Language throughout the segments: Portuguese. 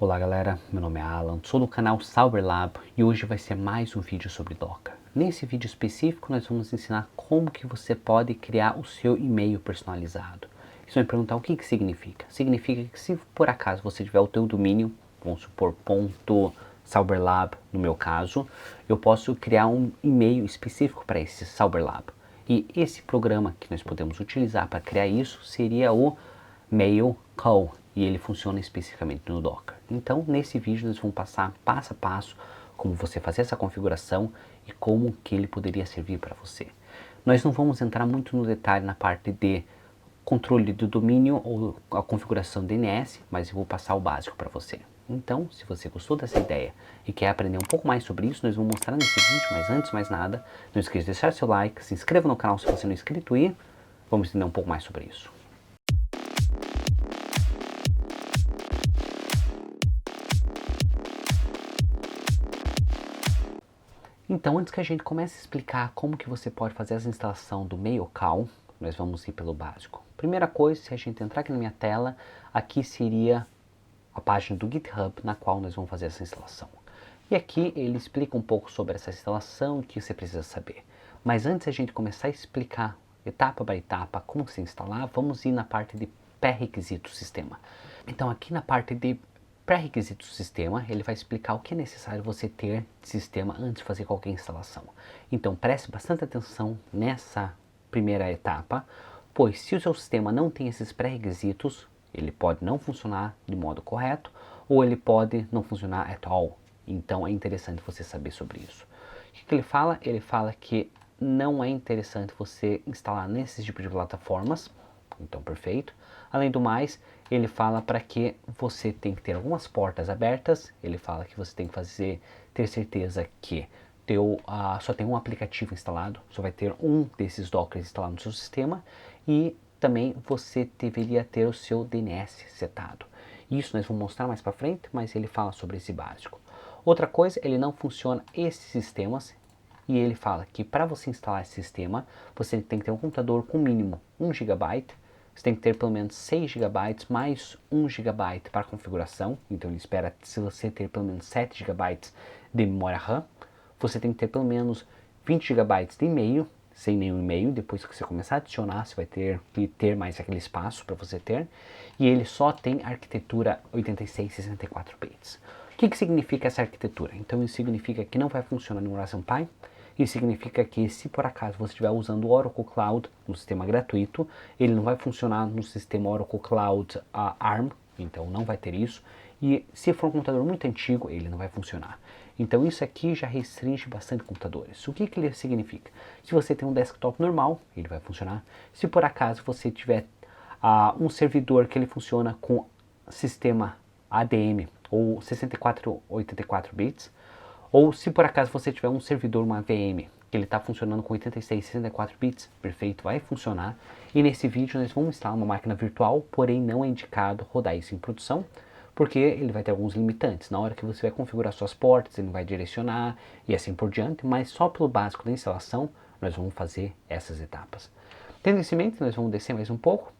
Olá galera, meu nome é Alan, sou do canal Sauberlab e hoje vai ser mais um vídeo sobre Docker. Nesse vídeo específico nós vamos ensinar como que você pode criar o seu e-mail personalizado. Você vai me perguntar o que que significa? Significa que se por acaso você tiver o teu domínio, vamos supor .sauberlab no meu caso, eu posso criar um e-mail específico para esse Sauberlab. E esse programa que nós podemos utilizar para criar isso seria o Mailcall, e ele funciona especificamente no Docker. Então, nesse vídeo nós vamos passar passo a passo como você fazer essa configuração e como que ele poderia servir para você. Nós não vamos entrar muito no detalhe na parte de controle do domínio ou a configuração DNS, mas eu vou passar o básico para você. Então, se você gostou dessa ideia e quer aprender um pouco mais sobre isso, nós vamos mostrar nesse vídeo, mas antes de mais nada, não esqueça de deixar seu like, se inscreva no canal se você não é inscrito e vamos entender um pouco mais sobre isso. Então, antes que a gente comece a explicar como que você pode fazer essa instalação do Mailcall, nós vamos ir pelo básico. Primeira coisa, se a gente entrar aqui na minha tela, aqui seria a página do GitHub na qual nós vamos fazer essa instalação. E aqui ele explica um pouco sobre essa instalação que você precisa saber. Mas antes de a gente começar a explicar etapa por etapa como se instalar, vamos ir na parte de pré-requisitos sistema. Então aqui na parte de pré-requisitos do sistema, ele vai explicar o que é necessário você ter de sistema antes de fazer qualquer instalação. Então preste bastante atenção nessa primeira etapa, pois se o seu sistema não tem esses pré-requisitos, ele pode não funcionar de modo correto, ou ele pode não funcionar at all. Então é interessante você saber sobre isso. O que ele fala? Ele fala que não é interessante você instalar nesses tipos de plataformas. Então, perfeito. Além do mais, ele fala para que você tem que ter algumas portas abertas. Ele fala que você tem que ter certeza que só tem um aplicativo instalado, só vai ter um desses Dockers instalado no seu sistema, e também você deveria ter o seu DNS setado. Isso nós vamos mostrar mais para frente, mas ele fala sobre esse básico. Outra coisa, ele não funciona esses sistemas, e ele fala que para você instalar esse sistema, você tem que ter um computador com mínimo 1 GB, você tem que ter pelo menos 6 GB mais 1 GB para configuração, então ele espera se você ter pelo menos 7 GB de memória RAM, você tem que ter pelo menos 20 GB de e-mail, sem nenhum e-mail, depois que você começar a adicionar, você vai ter que ter mais aquele espaço para você ter, e ele só tem arquitetura 86 e 64 bits. O que significa essa arquitetura? Então isso significa que não vai funcionar no Raspberry Pi. Isso significa que se por acaso você estiver usando o Oracle Cloud no sistema gratuito, ele não vai funcionar no sistema Oracle Cloud ARM, então não vai ter isso. E se for um computador muito antigo, ele não vai funcionar. Então isso aqui já restringe bastante computadores. O que ele significa? Se você tem um desktop normal, ele vai funcionar. Se por acaso você tiver um servidor que ele funciona com sistema ADM ou 64 84 bits, ou se por acaso você tiver um servidor, uma VM, que ele está funcionando com 86 e 64 bits, perfeito, vai funcionar. E nesse vídeo nós vamos instalar uma máquina virtual, porém não é indicado rodar isso em produção, porque ele vai ter alguns limitantes. Na hora que você vai configurar suas portas, ele vai direcionar e assim por diante, mas só pelo básico da instalação nós vamos fazer essas etapas. Tendo isso em mente, nós vamos descer mais um pouco.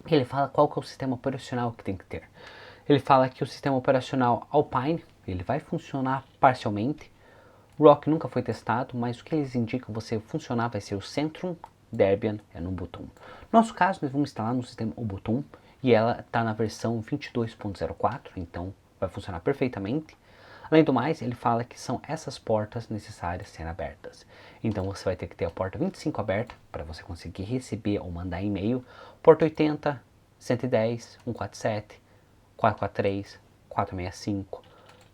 Ele fala qual que é o sistema operacional que tem que ter. Ele fala que o sistema operacional Alpine, ele vai funcionar parcialmente. Rock nunca foi testado, mas o que eles indicam você funcionar vai ser o Centrum, Debian e no Ubuntu. No nosso caso, nós vamos instalar no sistema Ubuntu e ela está na versão 22.04, então vai funcionar perfeitamente. Além do mais, ele fala que são essas portas necessárias serem abertas. Então você vai ter que ter a porta 25 aberta para você conseguir receber ou mandar e-mail, porta 80, 110, 147, 443, 465,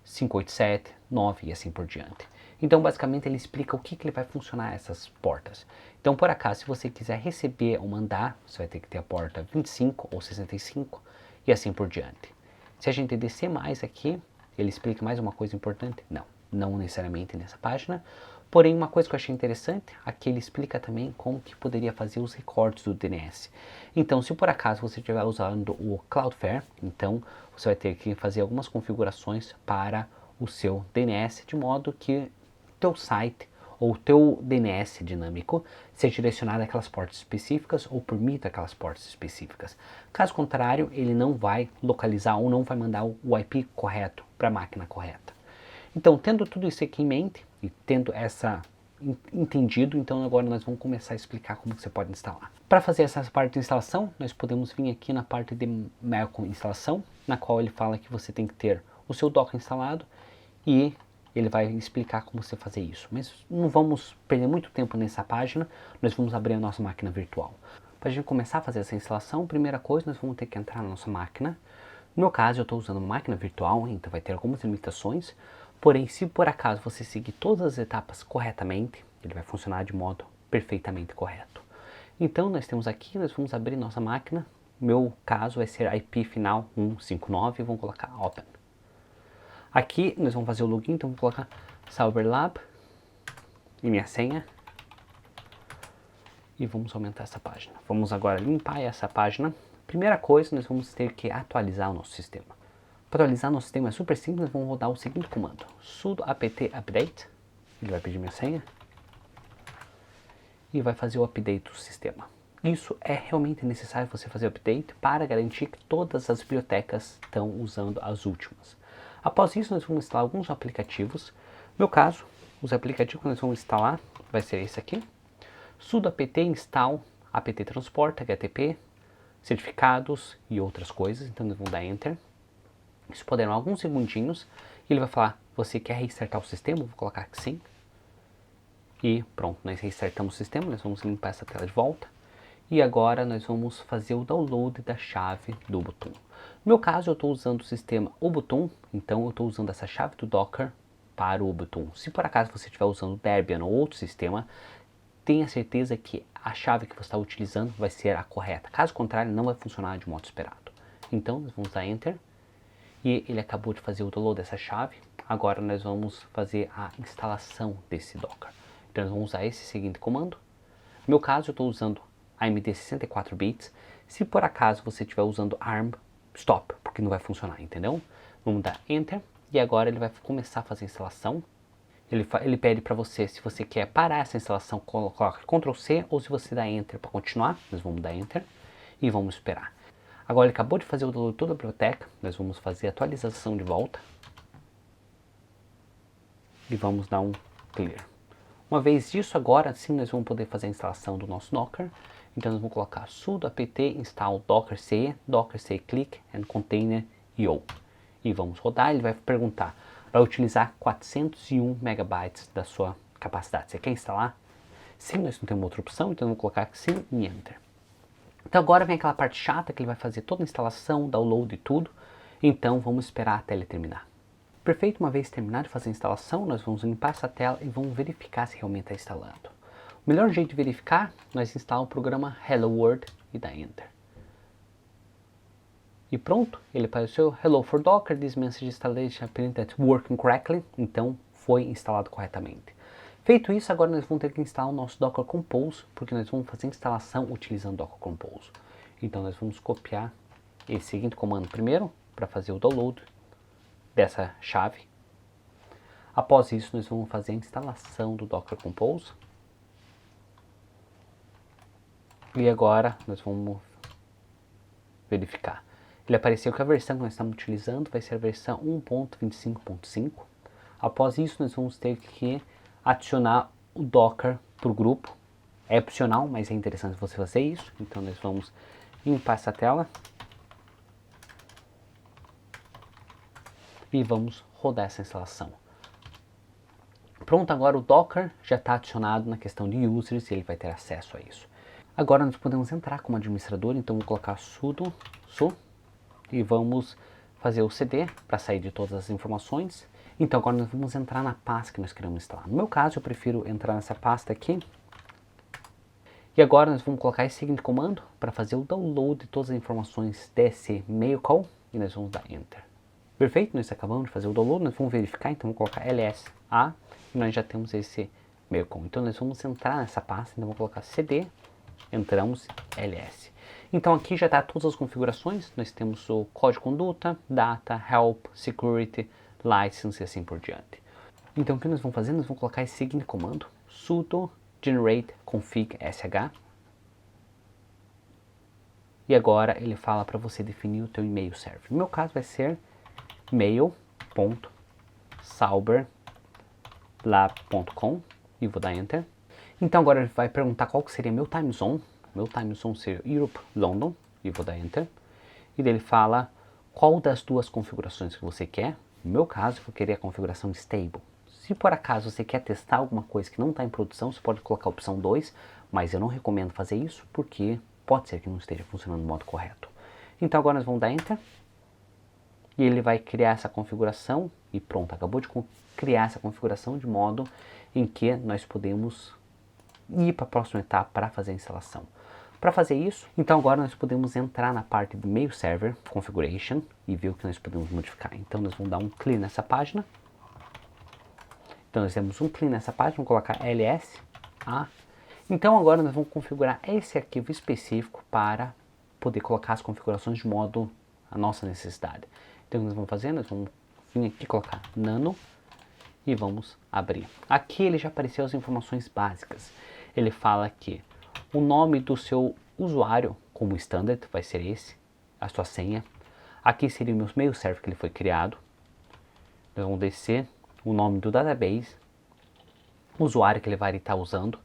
587, 9 e assim por diante. Então basicamente ele explica o que ele vai funcionar essas portas. Então por acaso se você quiser receber ou mandar, você vai ter que ter a porta 25 ou 65 e assim por diante. Se a gente descer mais aqui, ele explica mais uma coisa importante? Não necessariamente nessa página. Porém, uma coisa que eu achei interessante, aqui ele explica também como que poderia fazer os recortes do DNS. Então, se por acaso você estiver usando o Cloudflare, então você vai ter que fazer algumas configurações para o seu DNS, de modo que teu site ou o teu DNS dinâmico seja direcionado àquelas portas específicas ou permita aquelas portas específicas. Caso contrário, ele não vai localizar ou não vai mandar o IP correto para a máquina correta. Então, tendo tudo isso aqui em mente e tendo essa entendido, então agora nós vamos começar a explicar como você pode instalar. Para fazer essa parte de instalação, nós podemos vir aqui na parte de Melcom instalação, na qual ele fala que você tem que ter o seu Docker instalado e ele vai explicar como você fazer isso. Mas não vamos perder muito tempo nessa página, nós vamos abrir a nossa máquina virtual. Para a gente começar a fazer essa instalação, primeira coisa, nós vamos ter que entrar na nossa máquina. No meu caso, eu estou usando uma máquina virtual, então vai ter algumas limitações. Porém, se por acaso você seguir todas as etapas corretamente, ele vai funcionar de modo perfeitamente correto. Então, nós temos aqui, nós vamos abrir nossa máquina. Meu caso vai ser IP final 159 e vamos colocar Open. Aqui, nós vamos fazer o login, então vou colocar Cyberlab e minha senha. E vamos aumentar essa página. Vamos agora limpar essa página. Primeira coisa, nós vamos ter que atualizar o nosso sistema. Para atualizar nosso sistema é super simples, nós vamos rodar o seguinte comando: sudo apt update, ele vai pedir minha senha, e vai fazer o update do sistema. Isso é realmente necessário você fazer o update para garantir que todas as bibliotecas estão usando as últimas. Após isso, nós vamos instalar alguns aplicativos. No meu caso, os aplicativos que nós vamos instalar vai ser esse aqui: sudo apt install apt transport http, certificados e outras coisas. Então nós vamos dar enter. Isso poderão alguns segundinhos e ele vai falar: você quer restartar o sistema? Eu vou colocar que sim. E pronto, nós restartamos o sistema, nós vamos limpar essa tela de volta. E agora nós vamos fazer o download da chave do Ubuntu. No meu caso, eu estou usando o sistema Ubuntu, então eu estou usando essa chave do Docker para o Ubuntu. Se por acaso você estiver usando Debian ou outro sistema, tenha certeza que a chave que você está utilizando vai ser a correta. Caso contrário, não vai funcionar de modo esperado. Então, nós vamos dar Enter. E ele acabou de fazer o download dessa chave. Agora nós vamos fazer a instalação desse Docker. Então nós vamos usar esse seguinte comando. No meu caso, eu estou usando AMD 64 bits. Se por acaso você estiver usando ARM, stop, porque não vai funcionar, entendeu? Vamos dar Enter. E agora ele vai começar a fazer a instalação. Ele pede para você, se você quer parar essa instalação, coloca Ctrl C, ou se você dá Enter para continuar. Nós vamos dar Enter e vamos esperar. Agora ele acabou de fazer o download de toda a biblioteca, nós vamos fazer a atualização de volta. E vamos dar um clear. Uma vez isso, agora sim nós vamos poder fazer a instalação do nosso Docker. Então nós vamos colocar sudo apt install docker c click and container io. E vamos rodar, ele vai perguntar, vai utilizar 401 megabytes da sua capacidade. Você quer instalar? Sim, nós não temos outra opção, então eu vou colocar sim e Enter. Então agora vem aquela parte chata que ele vai fazer toda a instalação, download e tudo. Então vamos esperar até ele terminar. Perfeito, uma vez terminar de fazer a instalação, nós vamos limpar essa tela e vamos verificar se realmente está instalando. O melhor jeito de verificar, nós instalamos o programa Hello World e dá Enter. E pronto, ele apareceu Hello for Docker, this message installation printed working correctly. Então foi instalado corretamente. Feito isso, agora nós vamos ter que instalar o nosso Docker Compose, porque nós vamos fazer a instalação utilizando Docker Compose. Então nós vamos copiar esse seguinte comando primeiro, para fazer o download dessa chave. Após isso, nós vamos fazer a instalação do Docker Compose. E agora nós vamos verificar. Ele apareceu que a versão que nós estamos utilizando vai ser a versão 1.25.5. Após isso, nós vamos ter que adicionar o Docker para o grupo. É opcional, mas é interessante você fazer isso. Então nós vamos limpar essa tela. E vamos rodar essa instalação. Pronto, agora o Docker já está adicionado na questão de users e ele vai ter acesso a isso. Agora nós podemos entrar como administrador, então vou colocar sudo su e vamos fazer o cd para sair de todas as informações. Então agora nós vamos entrar na pasta que nós queremos instalar. No meu caso, eu prefiro entrar nessa pasta aqui. E agora nós vamos colocar esse seguinte comando para fazer o download de todas as informações desse mail call e nós vamos dar Enter. Perfeito, nós acabamos de fazer o download, nós vamos verificar, então vamos colocar lsa e nós já temos esse mail call. Então nós vamos entrar nessa pasta, então vamos colocar cd, entramos ls. Então aqui já está todas as configurações, nós temos o código de conduta, data, help, security, license e assim por diante. Então o que nós vamos fazer? Nós vamos colocar esse seguinte comando, sudo generate config sh. E agora ele fala para você definir o teu e-mail server. No meu caso vai ser mail.sauberlab.com e vou dar enter. Então agora ele vai perguntar qual que seria meu time zone. Meu time zone seria Europe, London e vou dar enter. E daí ele fala qual das duas configurações que você quer. No meu caso eu queria a configuração stable. Se por acaso você quer testar alguma coisa que não está em produção, você pode colocar a opção 2, mas eu não recomendo fazer isso porque pode ser que não esteja funcionando no modo correto. Então agora nós vamos dar enter. E ele vai criar essa configuração e pronto, acabou de criar essa configuração de modo em que nós podemos ir para a próxima etapa para fazer a instalação. Para fazer isso, então agora nós podemos entrar na parte do Mail Server Configuration e ver o que nós podemos modificar. Então nós vamos dar um clique nessa página. Então nós temos um clique nessa página, vamos colocar ls. Então agora nós vamos configurar esse arquivo específico para poder colocar as configurações de modo a nossa necessidade. Então o que nós vamos fazer? Nós vamos vir aqui colocar nano e vamos abrir. Aqui ele já apareceu as informações básicas. Ele fala que o nome do seu usuário como standard vai ser esse, a sua senha. Aqui seria o meu mail server que ele foi criado. Nós vamos descer o nome do database, o usuário que ele vai estar usando.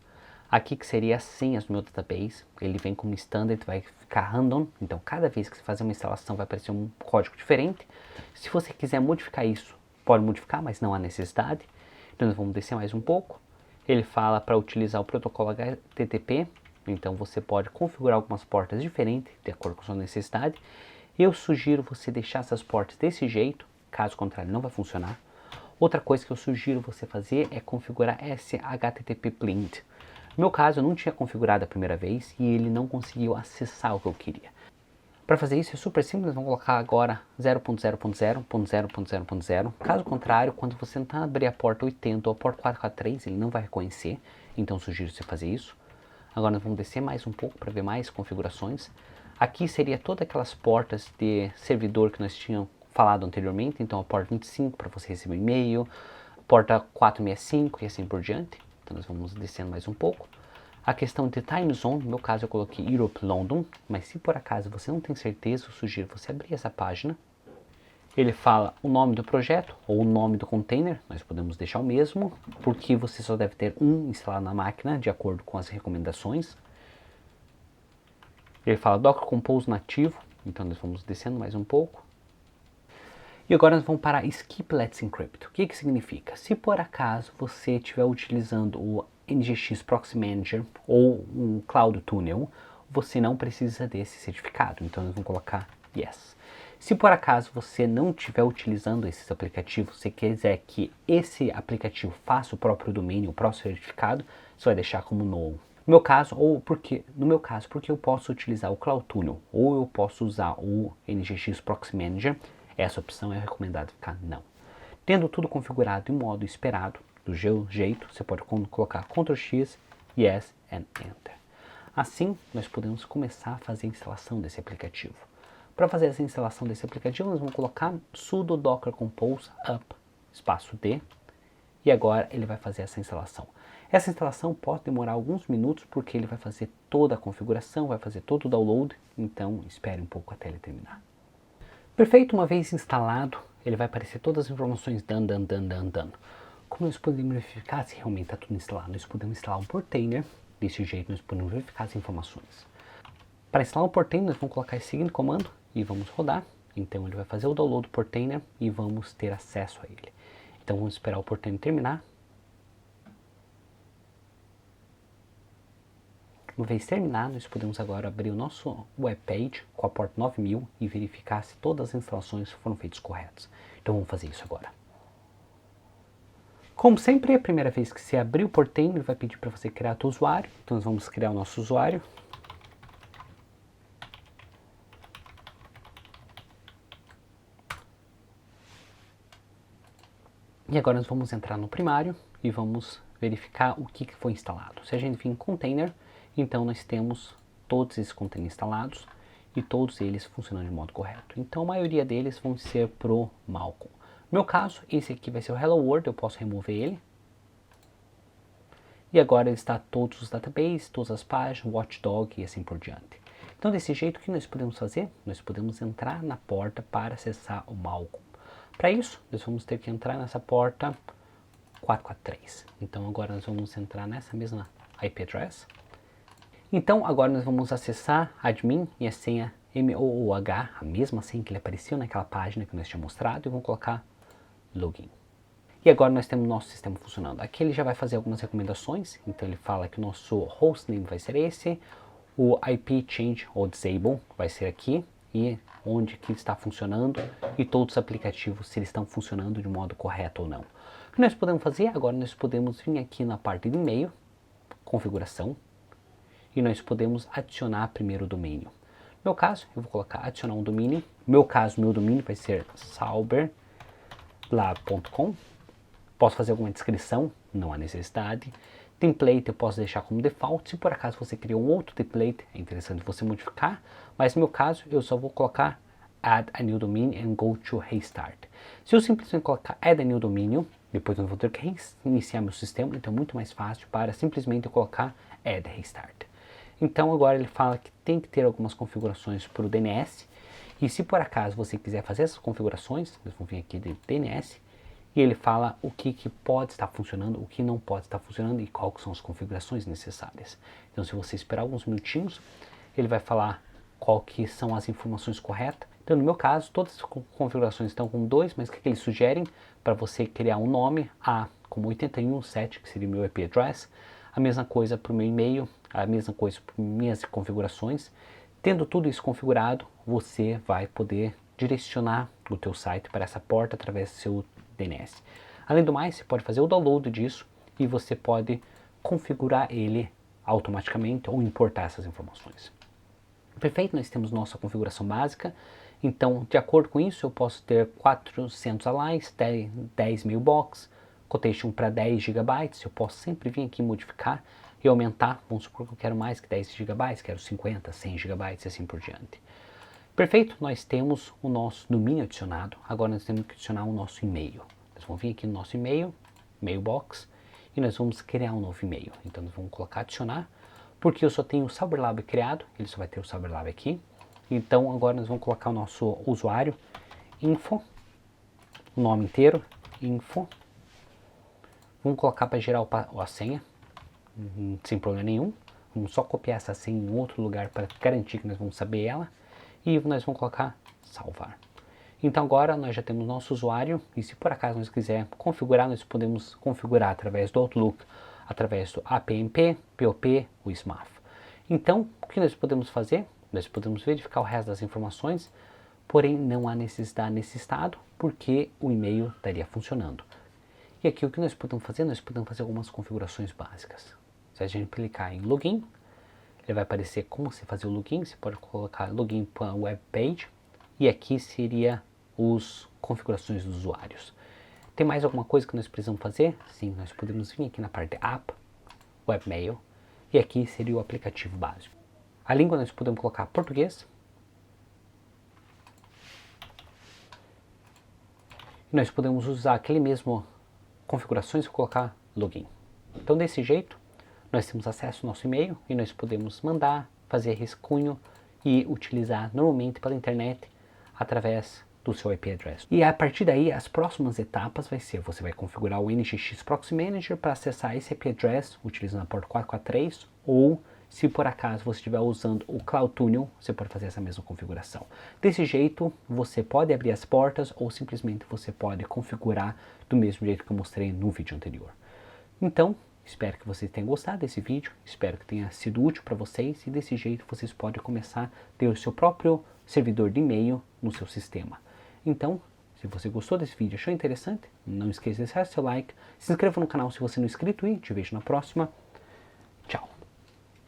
Aqui que seria as senhas do meu database, ele vem como standard, vai ficar random, então cada vez que você fazer uma instalação vai aparecer um código diferente. Se você quiser modificar isso, pode modificar, mas não há necessidade. Então nós vamos descer mais um pouco. Ele fala para utilizar o protocolo HTTP, então você pode configurar algumas portas diferentes, de acordo com a sua necessidade. Eu sugiro você deixar essas portas desse jeito, caso contrário não vai funcionar. Outra coisa que eu sugiro você fazer é configurar esse HTTP Blind. No meu caso, eu não tinha configurado a primeira vez e ele não conseguiu acessar o que eu queria. Para fazer isso é super simples, vamos colocar agora 0.0.0.0.0.0. Caso contrário, quando você tentar abrir a porta 80 ou a porta 443, ele não vai reconhecer, então sugiro você fazer isso. Agora nós vamos descer mais um pouco para ver mais configurações. Aqui seria todas aquelas portas de servidor que nós tínhamos falado anteriormente, então a porta 25 para você receber e-mail, porta 465 e assim por diante. Então nós vamos descendo mais um pouco. A questão de time zone, no meu caso eu coloquei Europe London, mas se por acaso você não tem certeza, eu sugiro você abrir essa página. Ele fala o nome do projeto ou o nome do container, nós podemos deixar o mesmo, porque você só deve ter um instalado na máquina, de acordo com as recomendações. Ele fala Docker Compose nativo, então nós vamos descendo mais um pouco. E agora nós vamos para Skip Let's Encrypt. O que que significa? Se por acaso você estiver utilizando o NGX Proxy Manager ou um Cloud Tunnel, você não precisa desse certificado. Então nós vamos colocar Yes. Se por acaso você não estiver utilizando esses aplicativos, você quiser que esse aplicativo faça o próprio domínio, o próprio certificado, você vai deixar como No. No meu caso, porque eu posso utilizar o Cloud Tunnel ou eu posso usar o NGX Proxy Manager, essa opção é recomendado ficar não. Tendo tudo configurado em modo esperado, do jeito, você pode colocar Ctrl X, Yes and Enter. Assim, nós podemos começar a fazer a instalação desse aplicativo. Para fazer essa instalação desse aplicativo, nós vamos colocar sudo docker compose up, espaço D, e agora ele vai fazer essa instalação. Essa instalação pode demorar alguns minutos, porque ele vai fazer toda a configuração, vai fazer todo o download, então espere um pouco até ele terminar. Perfeito, uma vez instalado, ele vai aparecer todas as informações dando. Como nós podemos verificar se realmente está tudo instalado? Nós podemos instalar um portainer, desse jeito nós podemos verificar as informações. Para instalar um portainer, nós vamos colocar esse seguinte comando e vamos rodar. Então ele vai fazer o download do portainer e vamos ter acesso a ele. Então vamos esperar o portainer terminar. Uma vez terminado, nós podemos agora abrir o nosso webpage com a porta 9000 e verificar se todas as instalações foram feitas corretas. Então vamos fazer isso agora. Como sempre, a primeira vez que você abrir o portainer, ele vai pedir para você criar o usuário. Então nós vamos criar o nosso usuário. E agora nós vamos entrar no primário e vamos verificar o que foi instalado. Se a gente vir em container, então nós temos todos esses containers instalados e todos eles funcionando de modo correto. Então a maioria deles vão ser pro Malcolm. No meu caso, esse aqui vai ser o Hello World, eu posso remover ele. e agora ele está todos os databases, todas as páginas, Watchdog e assim por diante. Então desse jeito, o que nós podemos fazer? Nós podemos entrar na porta para acessar o Malcolm. Para isso, nós vamos ter que entrar nessa porta 443. Então agora nós vamos entrar nessa mesma IP address. Então agora nós vamos acessar admin e a senha MOOH, a mesma senha que ele apareceu naquela página que nós tínhamos mostrado, e vamos colocar login. E agora nós temos o nosso sistema funcionando. Aqui ele já vai fazer algumas recomendações, então ele fala que o nosso hostname vai ser esse, o IP change ou disable vai ser aqui, e onde que está funcionando, e todos os aplicativos se eles estão funcionando de modo correto ou não. O que nós podemos fazer? Agora nós podemos vir aqui na parte de e-mail, configuração, e nós podemos adicionar primeiro o domínio. No meu caso, eu vou colocar adicionar um domínio. No meu caso, meu domínio vai ser sauberlab.com. Posso fazer alguma descrição, não há necessidade. Template eu posso deixar como default. Se por acaso você criou um outro template, é interessante você modificar. Mas no meu caso, eu só vou colocar add a new domain and go to restart. Se eu simplesmente colocar add a new domínio, depois eu vou ter que reiniciar meu sistema, então é muito mais fácil para simplesmente eu colocar add restart. Então agora ele fala que tem que ter algumas configurações para o DNS, e se por acaso você quiser fazer essas configurações, nós vamos vir aqui de DNS, e ele fala o que pode estar funcionando, o que não pode estar funcionando e quais são as configurações necessárias. Então se você esperar alguns minutinhos, ele vai falar qual que são as informações corretas. Então no meu caso, todas as configurações estão com 2, mas o que eles sugerem? Para você criar um nome, como 817, que seria o meu IP address, a mesma coisa para o meu e-mail, a mesma coisa para minhas configurações. Tendo tudo isso configurado, você vai poder direcionar o teu site para essa porta através do seu DNS. Além do mais, você pode fazer o download disso e você pode configurar ele automaticamente ou importar essas informações. Perfeito, nós temos nossa configuração básica. Então, de acordo com isso, eu posso ter 400 allies, 10 mailbox, quotation para 10 GB. Eu posso sempre vir aqui modificar e aumentar. Vamos supor que eu quero mais que 10 GB, quero 50, 100 GB e assim por diante. Perfeito, nós temos o nosso domínio adicionado. Agora nós temos que adicionar o nosso e-mail. Nós vamos vir aqui no nosso e-mail, mailbox, e nós vamos criar um novo e-mail. Então nós vamos colocar adicionar, porque eu só tenho o Sauberlab criado, ele só vai ter o Sauberlab aqui. Então agora nós vamos colocar o nosso usuário, info, o nome inteiro, info. Vamos colocar para gerar a senha, sem problema nenhum. Vamos só copiar essa senha em outro lugar para garantir que nós vamos saber ela. E nós vamos colocar salvar. Então agora nós já temos nosso usuário, e se por acaso nós quiser configurar, nós podemos configurar através do Outlook, através do APMP, POP, o SMAF. Então, o que nós podemos fazer? Nós podemos verificar o resto das informações, porém não há necessidade nesse estado, porque o e-mail estaria funcionando. E aqui o que nós podemos fazer? Nós podemos fazer algumas configurações básicas. Se a gente clicar em login, ele vai aparecer como você fazer o login. Você pode colocar login para a web page, e aqui seria as configurações dos usuários. Tem mais alguma coisa que nós precisamos fazer? Sim, nós podemos vir aqui na parte de app, webmail, e aqui seria o aplicativo básico. A língua nós podemos colocar português. E nós podemos usar aquele mesmo configurações e colocar login. Então desse jeito, nós temos acesso ao nosso e-mail e nós podemos mandar, fazer rascunho e utilizar normalmente pela internet através do seu IP address. E a partir daí, as próximas etapas vai ser, você vai configurar o NGX Proxy Manager para acessar esse IP address utilizando a porta 443, ou se por acaso você estiver usando o Cloud Tunnel, você pode fazer essa mesma configuração. Desse jeito, você pode abrir as portas ou simplesmente você pode configurar do mesmo jeito que eu mostrei no vídeo anterior. Então, espero que vocês tenham gostado desse vídeo, espero que tenha sido útil para vocês, e desse jeito vocês podem começar a ter o seu próprio servidor de e-mail no seu sistema. Então, se você gostou desse vídeo e achou interessante, não esqueça de deixar seu like, se inscreva no canal se você não é inscrito e te vejo na próxima.